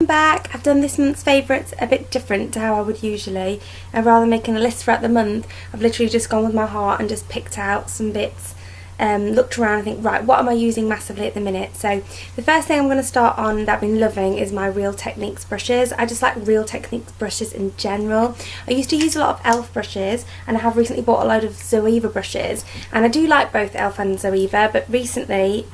Back. I've done this month's favourites a bit different to how I would usually, and rather than making a list throughout the month, I've literally just gone with my heart and just picked out some bits, looked around and think, right, what am I using massively at the minute? So the first thing I'm going to start on that I've been loving is my Real Techniques brushes. I just like Real Techniques brushes in general. I used to use a lot of e.l.f. brushes, and I have recently bought a load of Zoeva brushes, and I do like both e.l.f. and Zoeva, but recently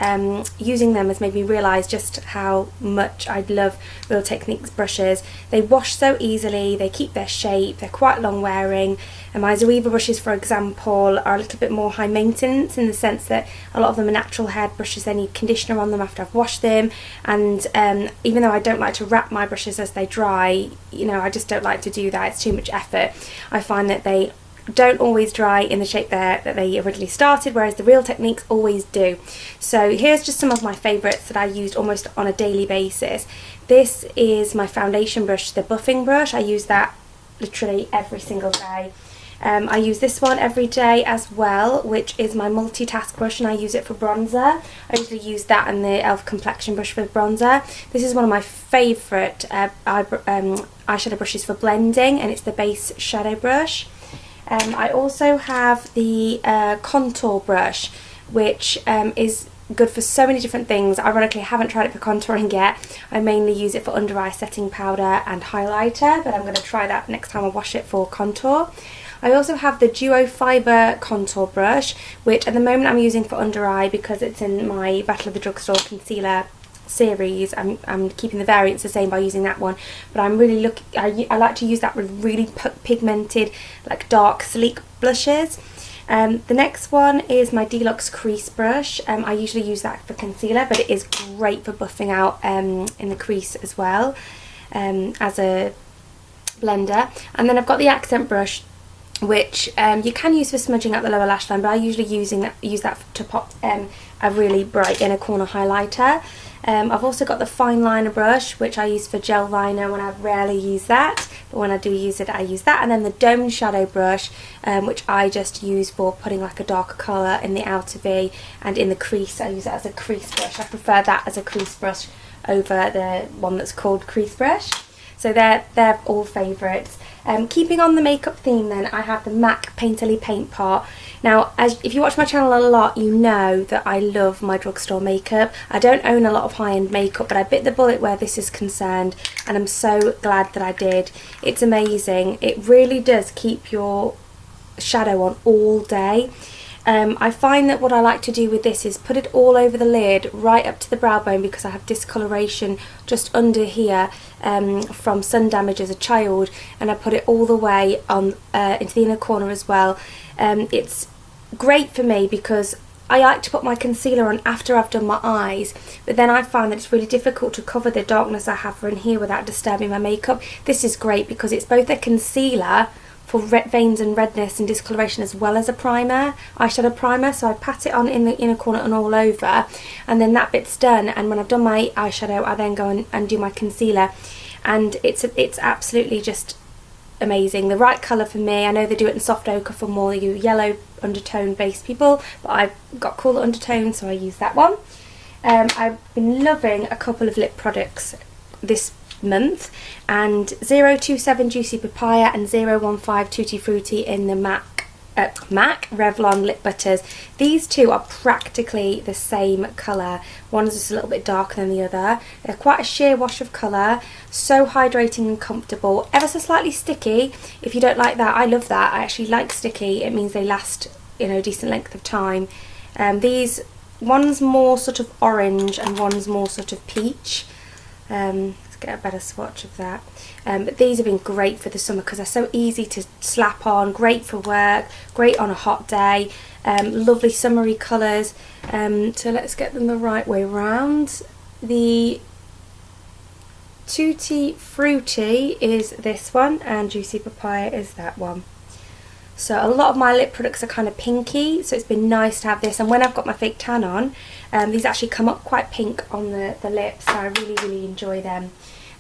using them has made me realise just how much I love Real Techniques brushes. They wash so easily, they keep their shape, they're quite long wearing, and my Zoeva brushes, for example, are a little bit more high maintenance in the sense that a lot of them are natural haired brushes. They need conditioner on them after I've washed them, and even though I don't like to wrap my brushes as they dry, you know, I just don't like to do that, it's too much effort. I find that they don't always dry in the shape that they originally started, whereas the Real Techniques always do. So here's just some of my favourites that I used almost on a daily basis. This is my foundation brush, the buffing brush. I use that literally every single day. I use this one every day as well, which is my multitask brush, and I use it for bronzer. I usually use that and the e.l.f. complexion brush for bronzer. This is one of my favourite eyeshadow brushes for blending, and it's the base shadow brush. I also have the contour brush, which is good for so many different things. Ironically, I haven't tried it for contouring yet. I mainly use it for under eye setting powder and highlighter, but I'm going to try that next time I wash it for contour. I also have the Duo Fibre contour brush, which at the moment I'm using for under eye because it's in my Battle of the Drugstore concealer series. I'm keeping the variants the same by using that one, but I'm really I like to use that with really pigmented, like dark sleek blushes. The next one is my Deluxe crease brush. I usually use that for concealer, but it is great for buffing out in the crease as well, as a blender. And then I've got the accent brush, which you can use for smudging out the lower lash line, but I usually use that to pop a really bright inner corner highlighter. I've also got the fine liner brush, which I use for gel liner when I rarely use that, but when I do use it I use that. And then the domed shadow brush, which I just use for putting like a darker colour in the outer V and in the crease. I use it as a crease brush. I prefer that as a crease brush over the one that's called crease brush. So they're all favourites. Keeping on the makeup theme then, I have the MAC Painterly Paint Pot. Now, if you watch my channel a lot, you know that I love my drugstore makeup. I don't own a lot of high-end makeup, but I bit the bullet where this is concerned, and I'm so glad that I did. It's amazing. It really does keep your shadow on all day. I find that what I like to do with this is put it all over the lid, right up to the brow bone, because I have discoloration just under here from sun damage as a child, and I put it all the way on into the inner corner as well. It's great for me because I like to put my concealer on after I've done my eyes, but then I find that it's really difficult to cover the darkness I have in here without disturbing my makeup. This is great because it's both a concealer for veins and redness and discoloration as well as a primer, eyeshadow primer. So I pat it on in the inner corner and all over, and then that bit's done, and when I've done my eyeshadow I then go and do my concealer, and it's absolutely just amazing. The right colour for me. I know they do it in soft ochre for more you yellow undertone based people, but I've got cooler undertones, so I use that one. I've been loving a couple of lip products this month, and 027 Juicy Papaya and 015 Tutti Frutti in the MAC Revlon lip butters. These two are practically the same colour. One is just a little bit darker than the other. They're quite a sheer wash of colour, so hydrating and comfortable, ever so slightly sticky. If you don't like that, I love that. I actually like sticky. It means they last, you know, a decent length of time. These, one's more sort of orange and one's more sort of peach. Get a better swatch of that, but these have been great for the summer because they're so easy to slap on, great for work, great on a hot day, lovely summery colours. So let's get them the right way round. The Tutti Frutti is this one and Juicy Papaya is that one. So a lot of my lip products are kind of pinky, so it's been nice to have this, and when I've got my fake tan on, these actually come up quite pink on the lips, so I really enjoy them.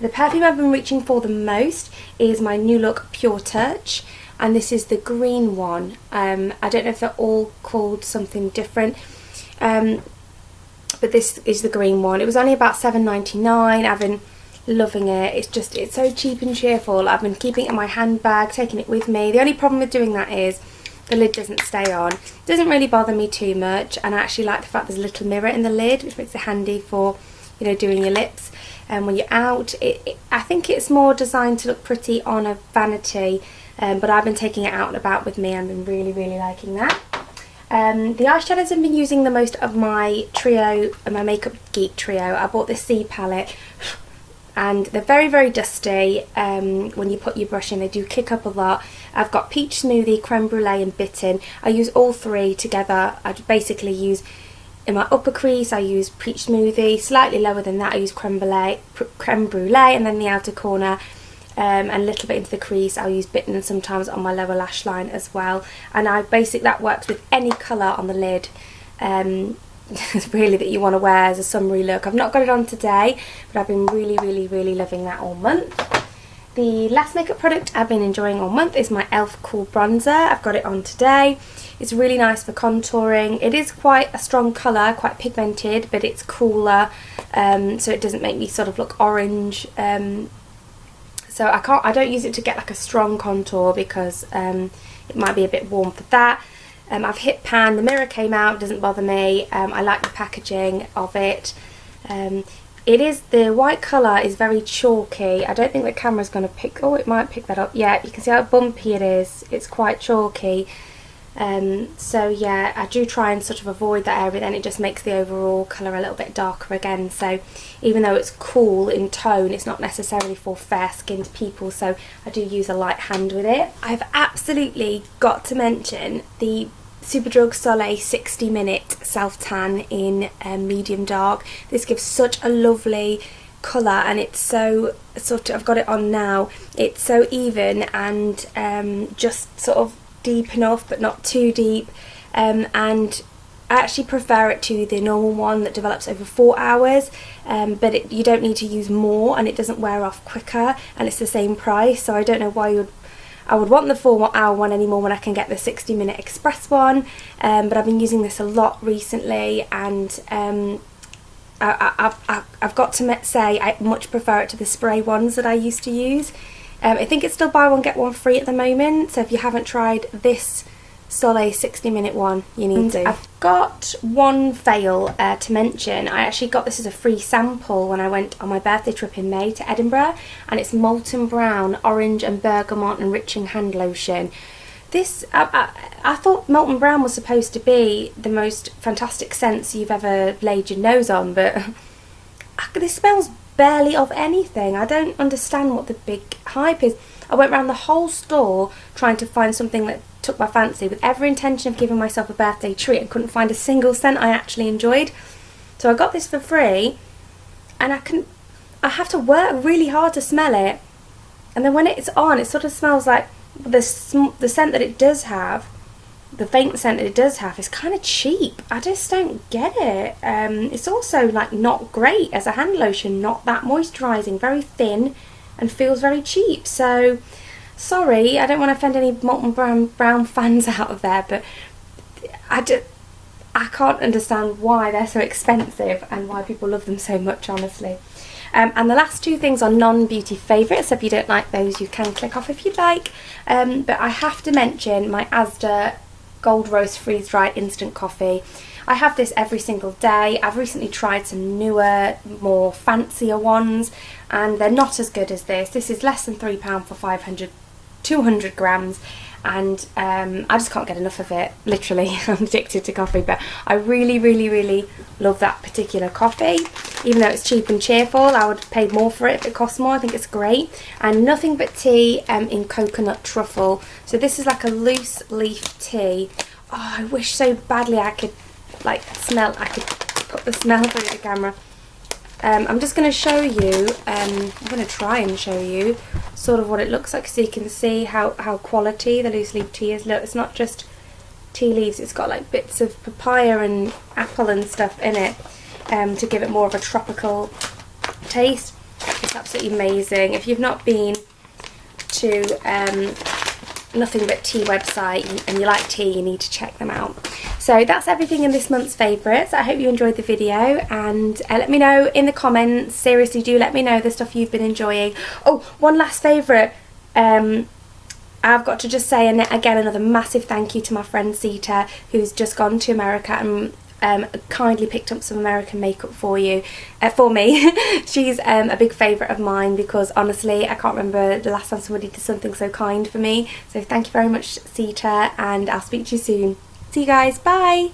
The perfume I've been reaching for the most is my New Look Pure Touch, and this is the green one. I don't know if they're all called something different, but this is the green one. It was only about £7.99. I've been loving it. It's so cheap and cheerful. I've been keeping it in my handbag, taking it with me. The only problem with doing that is the lid doesn't stay on. It doesn't really bother me too much, and I actually like the fact there's a little mirror in the lid, which makes it handy for, you know, doing your lips. And when you're out, I think it's more designed to look pretty on a vanity, but I've been taking it out and about with me and been really liking that. The eyeshadows I've been using the most of my trio, my Makeup Geek trio. I bought this C palette, and they're very dusty. When you put your brush in, they do kick up a lot. I've got Peach Smoothie, Crème Brule and Bitten. I use all three together. I basically use, in my upper crease I use Peach Smoothie, slightly lower than that I use Crème Brule, and then the outer corner and a little bit into the crease I'll use Bitten, and sometimes on my lower lash line as well. And that works with any colour on the lid really that you want to wear as a summery look. I've not got it on today, but I've been really loving that all month. The last makeup product I've been enjoying all month is my e.l.f. Cool Bronzer. I've got it on today. It's really nice for contouring. It is quite a strong colour, quite pigmented, but it's cooler, so it doesn't make me sort of look orange. So I don't use it to get like a strong contour because it might be a bit warm for that. I've hit pan, the mirror came out, doesn't bother me. I like the packaging of it. The white colour is very chalky. I don't think the camera's going to pick, oh, it might pick that up. Yeah, you can see how bumpy it is. It's quite chalky. So yeah, I do try and sort of avoid that area, then it just makes the overall colour a little bit darker again. So even though it's cool in tone, it's not necessarily for fair skinned people, so I do use a light hand with it. I've absolutely got to mention the Superdrug Solait 60-minute self-tan in medium dark. This gives such a lovely colour, and it's so I've got it on now, it's so even and just sort of deep enough but not too deep, and I actually prefer it to the normal one that develops over 4 hours, but you don't need to use more, and it doesn't wear off quicker, and it's the same price. So I don't know why I would want the 4 hour one anymore when I can get the 60-minute express one, but I've been using this a lot recently, and I've got to say I much prefer it to the spray ones that I used to use. I think it's still buy one get one free at the moment, so if you haven't tried this Solait 60-minute one, you need to. I've got one fail to mention. I actually got this as a free sample when I went on my birthday trip in May to Edinburgh, and it's Molton Brown Orange and Bergamot Enriching Hand Lotion. This, I thought Molton Brown was supposed to be the most fantastic scents you've ever laid your nose on, but this smells barely of anything. I don't understand what the big hype is. I went around the whole store trying to find something that took my fancy with every intention of giving myself a birthday treat, and couldn't find a single scent I actually enjoyed. So I got this for free, and I have to work really hard to smell it, and then when it's on, it sort of smells like the scent that it does have, the faint scent that it does have, is kind of cheap. I just don't get it. It's also like not great as a hand lotion, not that moisturising, very thin and feels very cheap. So sorry, I don't want to offend any Molton Brown fans out there, but I can't understand why they're so expensive and why people love them so much, honestly. And the last two things are non-beauty favourites, so if you don't like those you can click off if you'd like. But I have to mention my Asda Gold Roast Freeze Dried Instant Coffee. I have this every single day. I've recently tried some newer, more fancier ones, and they're not as good as this. This is less than £3 for 200 grams, and I just can't get enough of it. Literally, I'm addicted to coffee, but I really love that particular coffee. Even though it's cheap and cheerful, I would pay more for it if it costs more. I think it's great. And Nothing But Tea in Coconut Truffle. So this is like a loose leaf tea. Oh, I wish so badly I could I could put the smell through the camera. I'm just going to show you, I'm going to try and show you sort of what it looks like, so you can see how quality the loose leaf tea is. Look, it's not just tea leaves, it's got like bits of papaya and apple and stuff in it to give it more of a tropical taste. It's absolutely amazing. If you've not been to Nothing But Tea website and you like tea, you need to check them out. So that's everything in this month's favourites. I hope you enjoyed the video, and let me know in the comments. Seriously, do let me know the stuff you've been enjoying. Oh, one last favourite. I've got to just say again another massive thank you to my friend Sita, who's just gone to America and kindly picked up some American makeup for me. She's a big favourite of mine, because honestly I can't remember the last time somebody did something so kind for me. So thank you very much, Sita, and I'll speak to you soon. See you guys, bye!